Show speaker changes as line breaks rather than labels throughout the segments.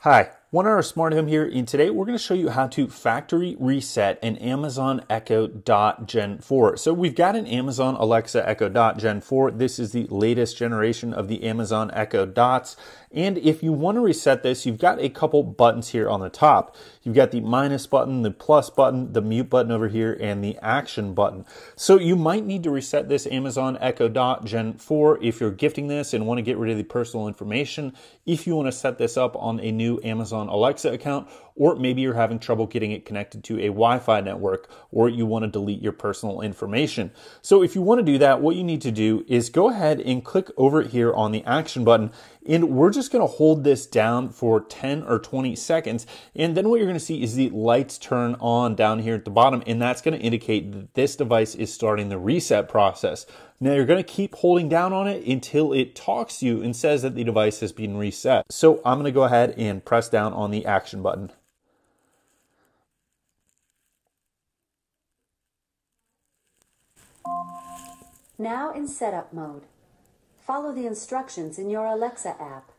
Hi, One Hour Smart Home here, and today we're going to show you how to factory reset an Amazon Echo Dot Gen 4. So we've got an Amazon Alexa Echo Dot Gen 4. This is the latest generation of the Amazon Echo Dots. And if you want to reset this, you've got a couple buttons here on the top. You've got the minus button, the plus button, the mute button over here, and the action button. So you might need to reset this Amazon Echo Dot Gen 4 if you're gifting this and want to get rid of the personal information. If you want to set this up on a new Amazon Alexa account, or maybe you're having trouble getting it connected to a Wi-Fi network, or you want to delete your personal information. So if you want to do that, what you need to do is go ahead and click over here on the action button, and we're just going to hold this down for 10 or 20 seconds. And then what you're going to see is the lights turn on down here at the bottom, and that's going to indicate that this device is starting the reset process. Now you're going to keep holding down on it until it talks to you and says that the device has been reset. So I'm going to go ahead and press down on the action button.
Now in setup mode. Follow the instructions in your Alexa app.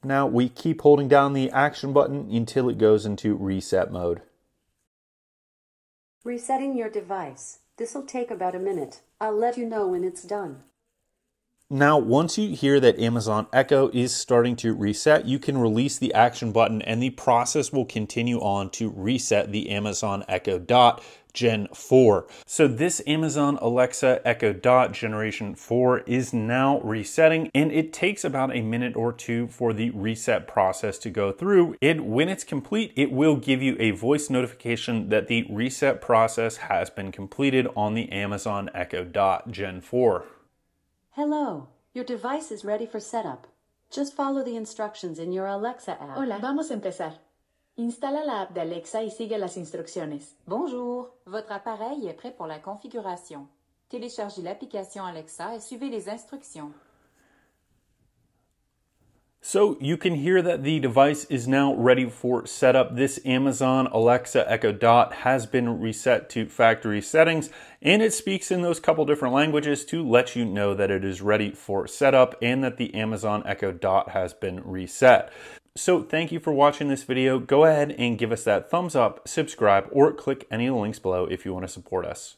Now we keep holding down the action button until it goes into reset mode.
Resetting your device. This will take about a minute. I'll let you know when it's done.
Now, once you hear that Amazon Echo is starting to reset, you can release the action button and the process will continue on to reset the Amazon Echo Dot Gen 4. So this Amazon Alexa Echo Dot Generation 4 is now resetting, and it takes about a minute or two for the reset process to go through. And when it's complete, it will give you a voice notification that the reset process has been completed on the Amazon Echo Dot Gen 4.
Hello, your device is ready for setup. Just follow the instructions in your Alexa app.
Hola, vamos a empezar. Instala la app de Alexa y sigue las instrucciones.
Bonjour, votre appareil est prêt pour la configuration. Téléchargez l'application Alexa et suivez les instructions.
So you can hear that the device is now ready for setup. This Amazon Alexa Echo Dot has been reset to factory settings, and it speaks in those couple different languages to let you know that it is ready for setup and that the Amazon Echo Dot has been reset. So thank you for watching this video. Go ahead and give us that thumbs up, subscribe, or click any of the links below if you want to support us.